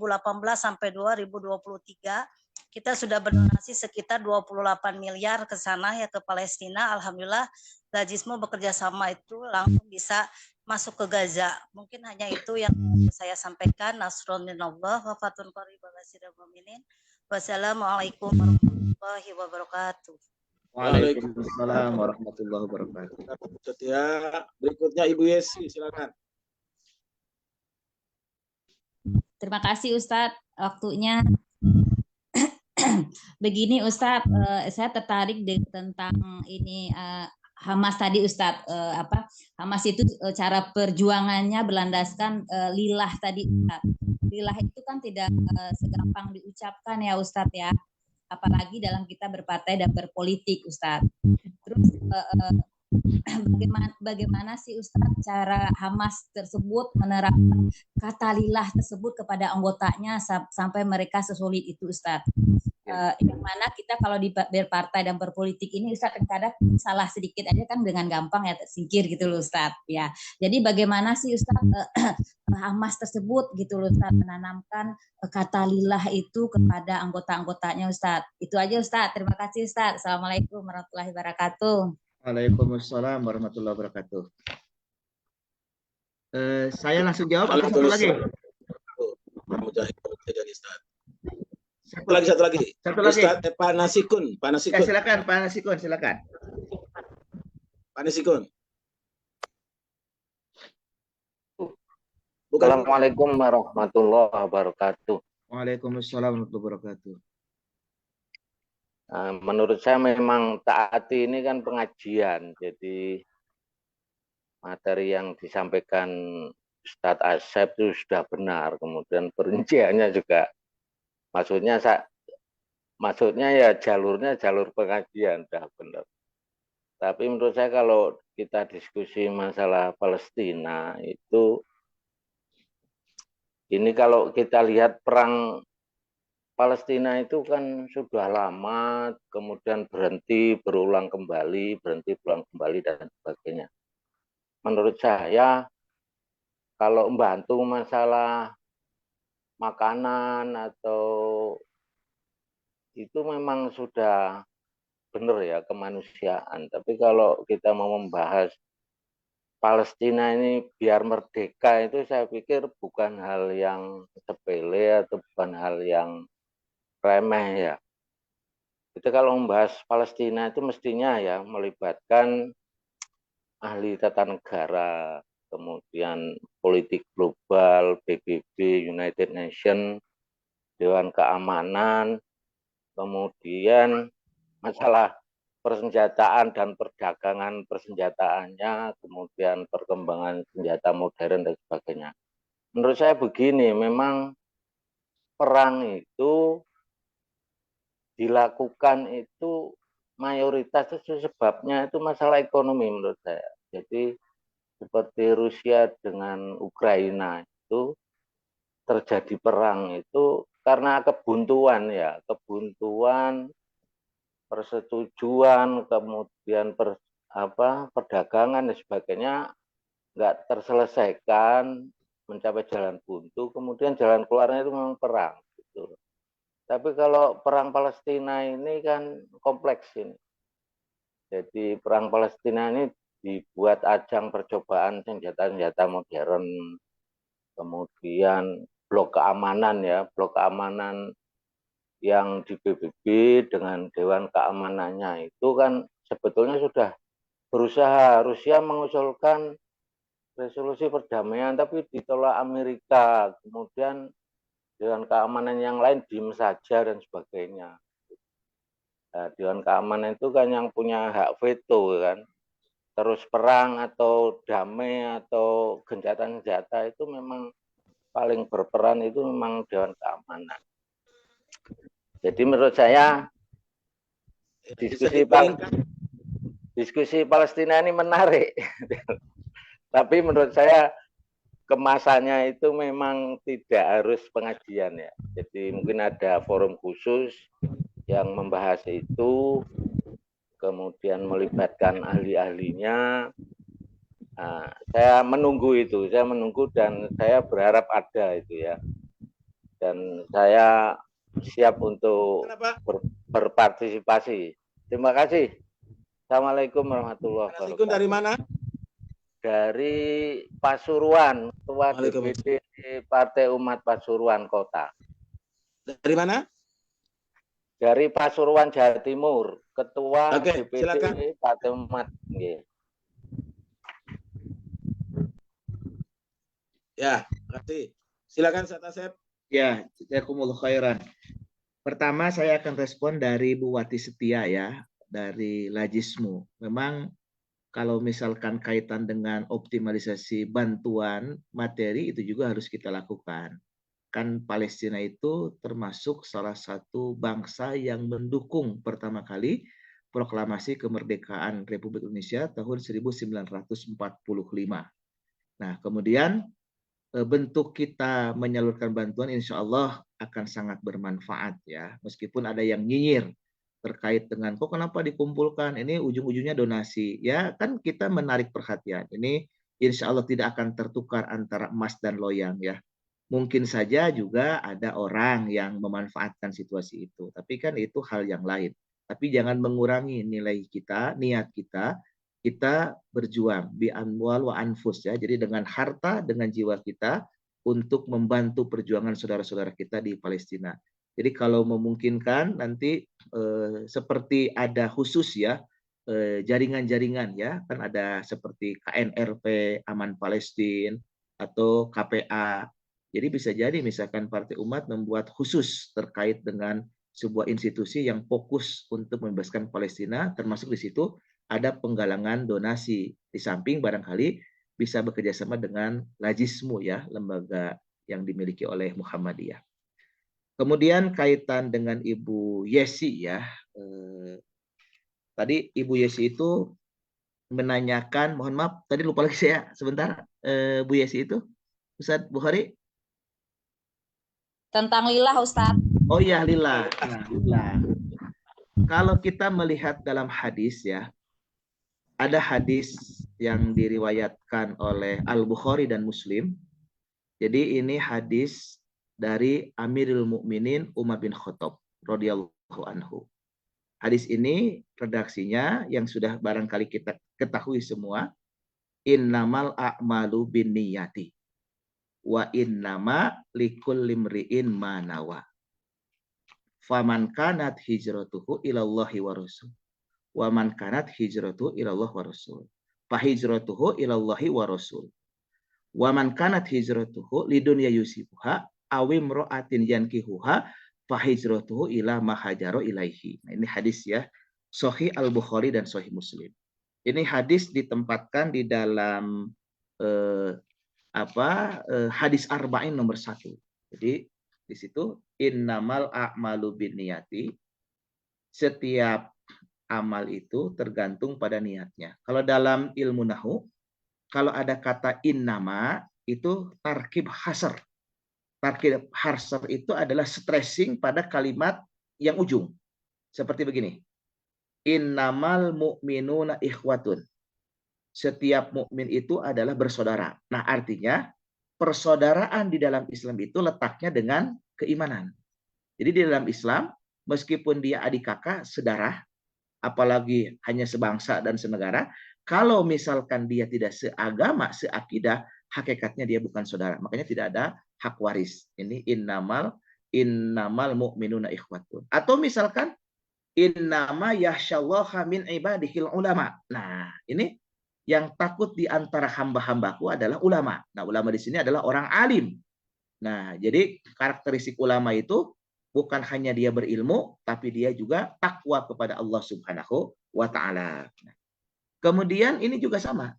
sampai 2023 kita sudah berdonasi sekitar 28 miliar ke sana ya, ke Palestina. Alhamdulillah, Lajismu bekerja sama itu langsung bisa masuk ke Gaza. Mungkin hanya itu yang saya sampaikan. Nasrun minallah wa fatun qarib wa basyiril mu'minin. Wassalamualaikum warahmatullahi wabarakatuh. Waalaikumsalam warahmatullahi wabarakatuh. Setia. Berikutnya Ibu Yesi, silakan. Terima kasih Ustadz waktunya. Begini Ustadz, saya tertarik tentang ini Hamas tadi Ustadz, Hamas itu cara perjuangannya berlandaskan lillah tadi Ustadz. Lillah itu kan tidak segampang diucapkan ya Ustadz ya. Apalagi dalam kita berpartai dan berpolitik Ustadz. Terus bagaimana sih Ustadz cara Hamas tersebut menerapkan kata lillah tersebut kepada anggotanya sampai mereka sesulit itu Ustadz. Yang mana kita kalau di berpartai dan berpolitik ini Ustadz kadang salah sedikit aja kan dengan gampang ya tersingkir gitu loh Ustadz ya. Jadi bagaimana sih Ustadz Hamas tersebut gitu loh Ustadz menanamkan kata lillah itu kepada anggota-anggotanya Ustadz. Itu aja Ustadz. Terima kasih Ustadz. Assalamualaikum warahmatullahi wabarakatuh. Waalaikumsalam warahmatullahi wabarakatuh. Saya langsung jawab atau satu lagi? Satu lagi. Ustadz Pak Nasikun. Ya, silakan Pak Nasikun, silakan. Pak Nasikun. Assalamualaikum warahmatullahi wabarakatuh. Waalaikumsalam warahmatullahi wabarakatuh. Menurut saya memang taati ini kan pengajian, jadi materi yang disampaikan Ustadz Asep itu sudah benar, kemudian perinciannya juga, maksudnya ya jalurnya jalur pengajian sudah benar. Tapi menurut saya kalau kita diskusi masalah Palestina itu, ini kalau kita lihat perang Palestina itu kan sudah lama, kemudian berhenti, berulang kembali, dan sebagainya. Menurut saya, kalau membantu masalah makanan atau itu memang sudah benar ya kemanusiaan. Tapi kalau kita mau membahas Palestina ini biar merdeka itu saya pikir bukan hal yang sepele atau bukan hal yang remeh ya. Itu kalau membahas Palestina itu mestinya ya melibatkan ahli tata negara, kemudian politik global, PBB, United Nations, Dewan Keamanan, kemudian masalah persenjataan dan perdagangan persenjataannya, kemudian perkembangan senjata modern dan sebagainya. Menurut saya begini, memang perang itu dilakukan itu mayoritas itu sebabnya itu masalah ekonomi menurut saya. Jadi seperti Rusia dengan Ukraina itu terjadi perang itu karena kebuntuan ya, kebuntuan persetujuan, kemudian perdagangan dan sebagainya nggak terselesaikan, mencapai jalan buntu, kemudian jalan keluarnya itu memang perang. Gitu. Tapi kalau perang Palestina ini kan kompleks ini. Jadi perang Palestina ini dibuat ajang percobaan senjata-senjata modern, kemudian blok keamanan ya, blok keamanan yang di PBB dengan Dewan Keamanannya itu kan sebetulnya sudah berusaha. Rusia mengusulkan resolusi perdamaian tapi ditolak Amerika, kemudian Dewan Keamanan yang lain diem saja dan sebagainya. Nah, Dewan Keamanan itu kan yang punya hak veto kan. Terus perang atau damai atau gencatan senjata itu memang paling berperan itu memang Dewan Keamanan. Jadi menurut saya diskusi Palestina ini menarik. Tapi menurut saya kemasannya itu memang tidak harus pengajian ya. Jadi mungkin ada forum khusus yang membahas itu, kemudian melibatkan ahli-ahlinya. Nah, saya menunggu itu, dan saya berharap ada itu ya. Dan saya siap untuk berpartisipasi. Terima kasih. Assalamualaikum warahmatullahi wabarakatuh. Dari mana? Dari Pasuruan, Ketua DPD Partai Umat Pasuruan Kota. Dari mana? Dari Pasuruan, Jawa Timur, Ketua DPD silakan. Partai Umat. Ya, terima kasih. Silakan Ustaz Asep. Ya, jazakumullah khairan. Pertama saya akan respon dari Bu Wati Setia ya, dari Lajismu. Memang kalau misalkan kaitan dengan optimalisasi bantuan materi itu juga harus kita lakukan. Kan Palestina itu termasuk salah satu bangsa yang mendukung pertama kali Proklamasi Kemerdekaan Republik Indonesia tahun 1945. Nah, kemudian bentuk kita menyalurkan bantuan insya Allah akan sangat bermanfaat ya. Meskipun ada yang nyinyir terkait dengan kok kenapa dikumpulkan, ini ujung-ujungnya donasi. Ya kan kita menarik perhatian. Ini insya Allah tidak akan tertukar antara emas dan loyang ya. Mungkin saja juga ada orang yang memanfaatkan situasi itu. Tapi kan itu hal yang lain. Tapi jangan mengurangi nilai kita, niat kita berjuang bi amwal wa anfus ya. Jadi dengan harta, dengan jiwa kita untuk membantu perjuangan saudara-saudara kita di Palestina. Jadi kalau memungkinkan nanti seperti ada khusus ya jaringan-jaringan ya, kan ada seperti KNRP Aman Palestina atau KPA. Jadi bisa jadi misalkan Partai Umat membuat khusus terkait dengan sebuah institusi yang fokus untuk membebaskan Palestina, termasuk di situ ada penggalangan donasi. Di samping barangkali bisa bekerja sama dengan Lajismu ya, lembaga yang dimiliki oleh Muhammadiyah. Kemudian kaitan dengan Ibu Yesi ya, tadi Ibu Yesi itu menanyakan, mohon maaf, tadi lupa lagi saya sebentar, Bu Yesi itu, Ustaz Bukhari. Tentang lillah, Ustaz. Oh iya, lillah. Nah, lillah. Kalau kita melihat dalam hadis ya, ada hadis yang diriwayatkan oleh Al-Bukhari dan Muslim. Jadi ini hadis dari Amirul Mukminin Umar bin Khattab radhiyallahu anhu. Hadis ini redaksinya yang sudah barangkali kita ketahui semua, innamal a'malu binniyati wa innama likulli imri'in ma nawa. Faman kanat hijratuhu ilallahi wa rasul. Wa man kanat hijratuhu ilallah wa rasul. Fa hijratuhu ilallahi wa rasul. Wa man kanat hijratuhu lidunya yusibuha awim ro'atin yankihuha fa hijratuhu ila ma hajaro ilaihi. Nah, ini hadis ya. Sahih Al-Bukhari dan Sahih Muslim. Ini hadis ditempatkan di dalam hadis arba'in nomor 1. Jadi di situ innamal a'malu binniyati, setiap amal itu tergantung pada niatnya. Kalau dalam ilmu nahwu, kalau ada kata innama itu tarkib hasr. Tarkib hasr itu adalah stressing pada kalimat yang ujung. Seperti begini. Innamal mu'minuna ikhwatun. Setiap mukmin itu adalah bersaudara. Nah, artinya persaudaraan di dalam Islam itu letaknya dengan keimanan. Jadi di dalam Islam, meskipun dia adik kakak, sedarah, apalagi hanya sebangsa dan senegara, kalau misalkan dia tidak seagama, seakidah, hakikatnya dia bukan saudara. Makanya tidak ada hak waris. Ini innamal mu'minuna ikhwatun. Atau misalkan innama yahsyallaha min ibadihil ulama. Nah, ini yang takut di antara hamba-hambaku adalah ulama. Nah, ulama di sini adalah orang alim. Nah, jadi karakteristik ulama itu bukan hanya dia berilmu, tapi dia juga takwa kepada Allah Subhanahu wa Ta'ala. Nah, kemudian ini juga sama.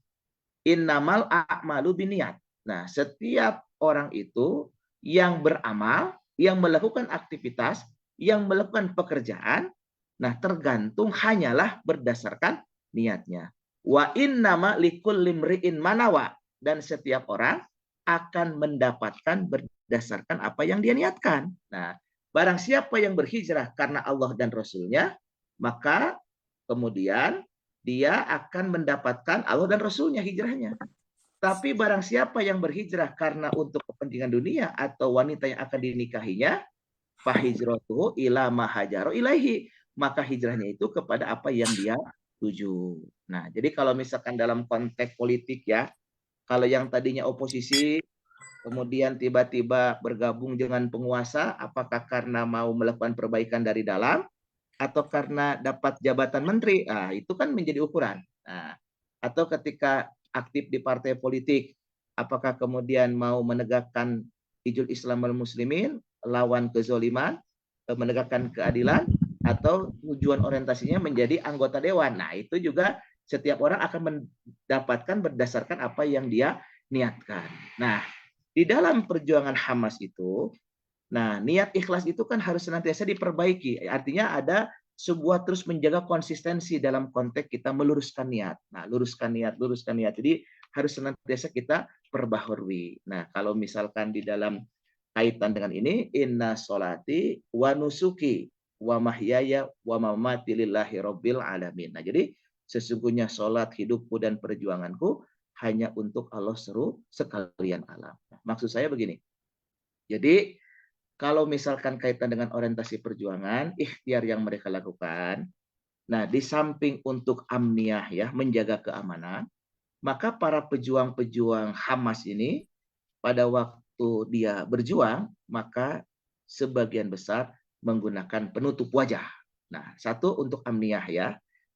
Innamal a'malu binniyat. Nah, setiap orang itu yang beramal, yang melakukan aktivitas, yang melakukan pekerjaan, nah tergantung hanyalah berdasarkan niatnya. Wa innama likulli imri'in manawa, dan setiap orang akan mendapatkan berdasarkan apa yang dia niatkan. Nah, barang siapa yang berhijrah karena Allah dan Rasulnya, maka kemudian dia akan mendapatkan Allah dan Rasulnya hijrahnya. Tapi barang siapa yang berhijrah karena untuk kepentingan dunia atau wanita yang akan dinikahinya, fahijratuhu ila ma hajaro ilaihi, maka hijrahnya itu kepada apa yang dia tuju. Nah, jadi kalau misalkan dalam konteks politik ya, kalau yang tadinya oposisi, kemudian tiba-tiba bergabung dengan penguasa, apakah karena mau melakukan perbaikan dari dalam, atau karena dapat jabatan menteri, nah, itu kan menjadi ukuran. Nah, atau ketika aktif di partai politik, apakah kemudian mau menegakkan hijul Islam wal Muslimin, lawan kezoliman, menegakkan keadilan, atau tujuan orientasinya menjadi anggota dewan. Nah, itu juga setiap orang akan mendapatkan berdasarkan apa yang dia niatkan. Nah, di dalam perjuangan Hamas itu, nah niat ikhlas itu kan harus senantiasa diperbaiki. Artinya ada sebuah terus menjaga konsistensi dalam konteks kita meluruskan niat. Nah, luruskan niat. Jadi harus senantiasa kita perbaharui. Nah, kalau misalkan di dalam kaitan dengan ini, inna sholati wa nusuki wa mahyaya wa mamati lillahi rabbil alamin. Nah, jadi sesungguhnya sholat, hidupku dan perjuanganku hanya untuk Allah sekalian alam. Maksud saya begini. Jadi kalau misalkan kaitan dengan orientasi perjuangan, ikhtiar yang mereka lakukan, nah di samping untuk amniah ya, menjaga keamanan, maka para pejuang-pejuang Hamas ini pada waktu dia berjuang, maka sebagian besar menggunakan penutup wajah. Nah, satu untuk amniah ya,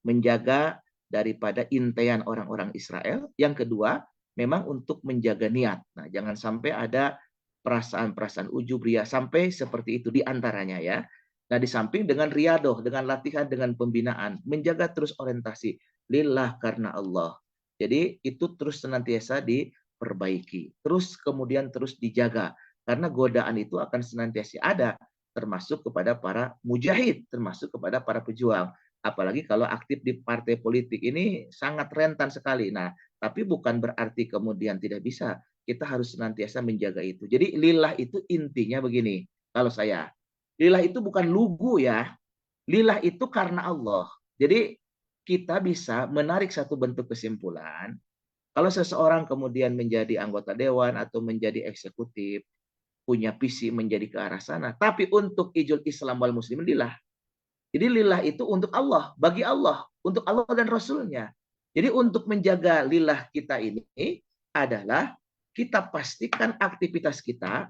menjaga daripada intaian orang-orang Israel. Yang kedua, memang untuk menjaga niat. Nah, jangan sampai ada perasaan-perasaan ujub, ria, sampai seperti itu diantaranya ya. Nah, di samping dengan riadoh, dengan latihan, dengan pembinaan, menjaga terus orientasi lillah karena Allah. Jadi itu terus senantiasa diperbaiki, terus kemudian terus dijaga, karena godaan itu akan senantiasa ada, termasuk kepada para mujahid, termasuk kepada para pejuang. Apalagi kalau aktif di partai politik ini sangat rentan sekali. Nah, tapi bukan berarti kemudian tidak bisa. Kita harus senantiasa menjaga itu. Jadi lillah itu intinya begini, kalau saya. Lillah itu bukan lugu ya. Lillah itu karena Allah. Jadi kita bisa menarik satu bentuk kesimpulan. Kalau seseorang kemudian menjadi anggota dewan atau menjadi eksekutif, punya visi menjadi ke arah sana, tapi untuk ijul Islam wal muslimin lillah. Jadi lillah itu untuk Allah, bagi Allah, untuk Allah dan Rasulnya. Jadi untuk menjaga lillah kita ini adalah kita pastikan aktivitas kita,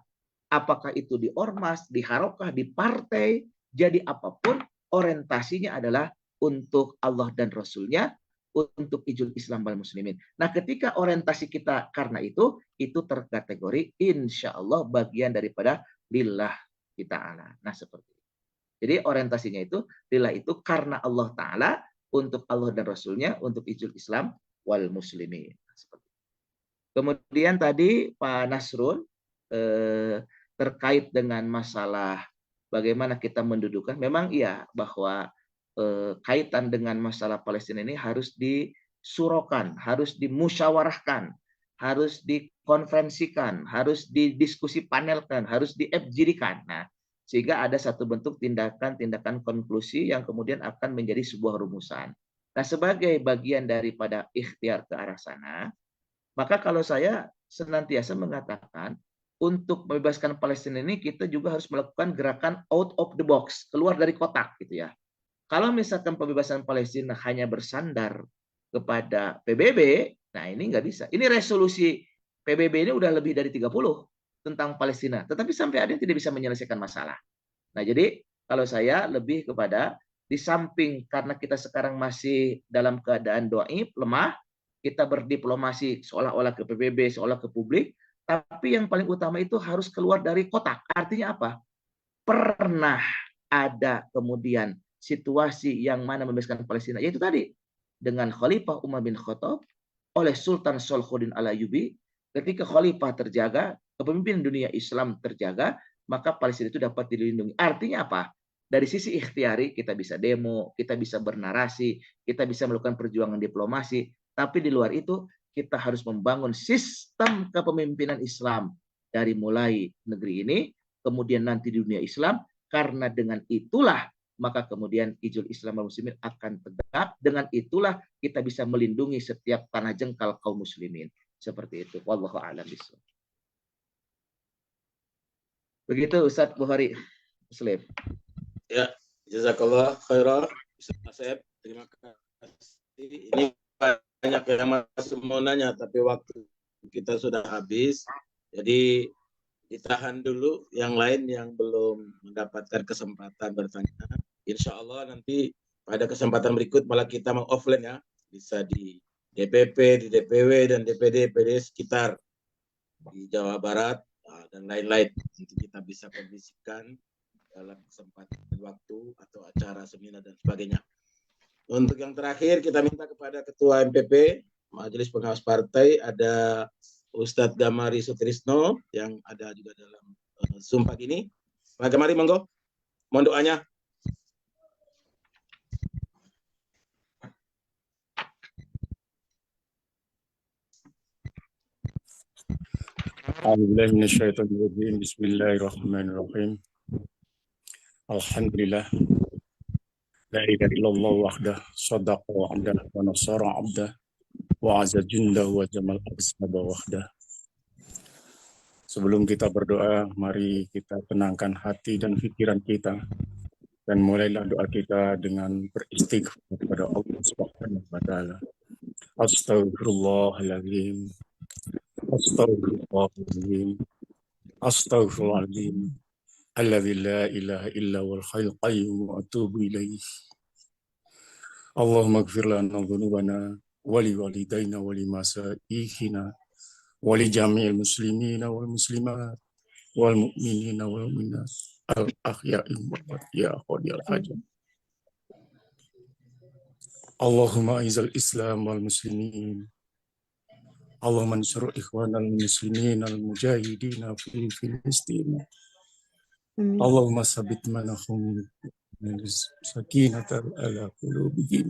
apakah itu di ormas, di harokah, di partai, jadi apapun, orientasinya adalah untuk Allah dan Rasulnya, untuk ijul Islam wal muslimin. Nah, ketika orientasi kita karena itu terkategori insya Allah bagian daripada lillah kita ta'ala. Nah, seperti itu. Jadi orientasinya itu, lillah itu karena Allah Ta'ala, untuk Allah dan Rasulnya, untuk ijul Islam wal muslimin. Nah, seperti itu. Kemudian tadi Pak Nasrun terkait dengan masalah bagaimana kita mendudukan, memang iya bahwa kaitan dengan masalah Palestina ini harus disurokan, harus dimusyawarahkan, harus dikonferensikan, harus didiskusi panelkan, harus di-FGD-kan. Nah, sehingga ada satu bentuk tindakan-tindakan konklusi yang kemudian akan menjadi sebuah rumusan. Nah, sebagai bagian daripada ikhtiar ke arah sana, maka kalau saya senantiasa mengatakan untuk membebaskan Palestina ini kita juga harus melakukan gerakan out of the box, keluar dari kotak gitu ya. Kalau misalkan pembebasan Palestina hanya bersandar kepada PBB, nah ini nggak bisa. Ini resolusi PBB ini udah lebih dari 30 tentang Palestina, tetapi sampai ada yang tidak bisa menyelesaikan masalah. Nah, jadi kalau saya lebih kepada di samping karena kita sekarang masih dalam keadaan dhaif, lemah, kita berdiplomasi seolah-olah ke PBB, seolah ke publik, tapi yang paling utama itu harus keluar dari kotak. Artinya apa? Pernah ada kemudian situasi yang mana membebaskan Palestina, yaitu tadi dengan Khalifah Umar bin Khattab oleh Sultan Salahuddin Al-Ayyubi, ketika Khalifah terjaga, kepemimpinan dunia Islam terjaga, maka Palestina itu dapat dilindungi. Artinya apa? Dari sisi ikhtiari kita bisa demo, kita bisa bernarasi, kita bisa melakukan perjuangan diplomasi, tapi di luar itu kita harus membangun sistem kepemimpinan Islam dari mulai negeri ini, kemudian nanti di dunia Islam, karena dengan itulah maka kemudian ijul Islam wal muslimin akan tegak. Dengan itulah kita bisa melindungi setiap tanah jengkal kaum muslimin. Seperti itu. Wallahu a'lam bishawab. Begitu Ustadz Bukhari Muslim. Ya, jazakallah khairan Ustaz Asep. Terima kasih. Ini banyak yang masih mau nanya, tapi waktu kita sudah habis. Jadi ditahan dulu yang lain yang belum mendapatkan kesempatan bertanya. Insya Allah nanti pada kesempatan berikut malah kita meng-offline ya. Bisa di DPP, di DPW, dan DPD, PD sekitar di Jawa Barat dan lain-lain. Nanti kita bisa kondisikan dalam kesempatan waktu atau acara seminar dan sebagainya. Untuk yang terakhir kita minta kepada Ketua MPP, Majelis Pengawas Partai, ada Ustadz Gamari Sutrisno yang ada juga dalam Zoom pagi ini. Pak Gamari, monggo. Mohon doanya. A'udzubillahi minasyaitonirrajim. Bismillahirrahmanirrahim. Alhamdulillah. La ilaha illallah wahdah, sadaqa wa'dah, wa nasara 'abdah, wa 'azza jundahu wa jamal ahsaba wahdah. Sebelum kita berdoa, mari kita tenangkan hati dan pikiran kita, dan mulailah doa kita dengan beristighfar kepada Allah Subhanahu wa taala. Astaghfirullahaladzim. Astaghfirullahaladzim. Astaghfirullahaladzim. Alladzi la ilaha illa wal hayyul qayyum wa atubu ilaih. Allahumma ighfir lana dhunubana wa li walidayna wa li masaihina wa li jami'il muslimina wal muslimat wal mu'minina wal mu'minat al ahya'i wal amwat ya qadiyal hajat. Allahumma izal islam wal muslimin. Allahumma ansur ikhwanal muslimin al mujahidin fi Filistin. Allahumma sabit manahum sakinatan ala qulubihim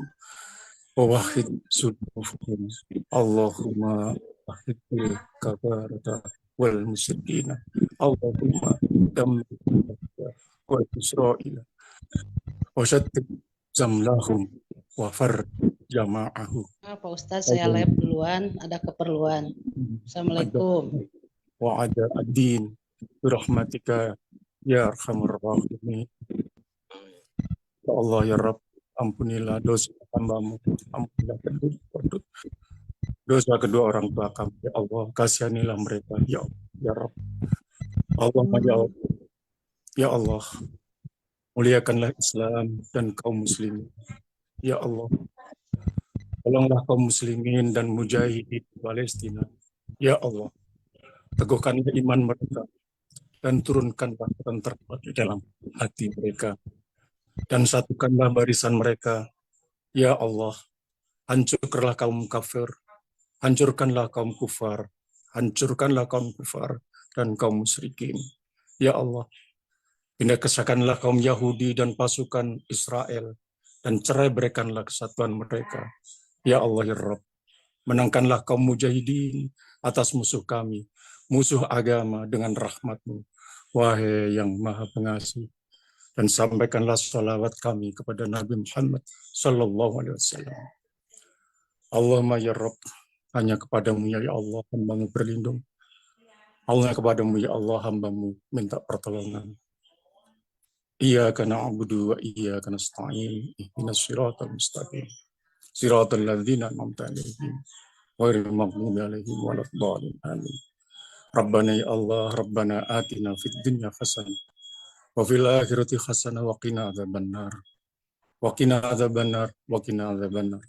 wa wahid sudufhum. Allahumma wahid kafarata wal musyrikin. Allahumma dammir wal Israel wa shattib zamlahum wa far jama'ahu. Pak Ustadz, saya live duluan, ada keperluan. Assalamualaikum. Wa ada ad-din birahmatika ya arhamar rahimin. Ya Allah ya Rabb, ampunilah dosa hambamu, ampunilah dosa kedua orang tua kami. Ya Allah, kasihanilah mereka. Ya Allah, ya Rabb. Allahumma ya Allah. Ya Allah, muliakanlah Islam dan kaum muslimin. Ya Allah, tolonglah kaum muslimin dan mujahidin di Palestina. Ya Allah, teguhkanlah iman mereka dan turunkanlah ketentraman di dalam hati mereka. Dan satukanlah barisan mereka. Ya Allah, hancurkanlah kaum kafir, hancurkanlah kaum kufar, hancurkanlah kaum kufar dan kaum musyrikin. Ya Allah, binasakanlah kaum Yahudi dan pasukan Israel, dan cerai berikanlah kesatuan mereka. Ya Allah ya Rabb, menangkanlah kaum mujahidin atas musuh kami, musuh agama dengan rahmat-Mu, wahai yang maha pengasih. Dan sampaikanlah salawat kami kepada Nabi Muhammad sallallahu alaihi wasallam. Allahumma ya Rabb, hanya kepadamu ya Allah hamba-Mu berlindung. Allah kepadamu ya Allah hamba-Mu minta pertolongan. Iyyaka na'budu wa iyyaka nasta'in. Ihdinas siratal mustaqim. Siratal ladzina an'amta 'alaihim ghairil maghdubi 'alaihim waladdallin. Amin. Rabbana ya Allah, Rabbana atina fid dunya hasanah wa fil akhirati hasanah wa qina adzabannar. Wa qina adzabannar wa qina adzabannar.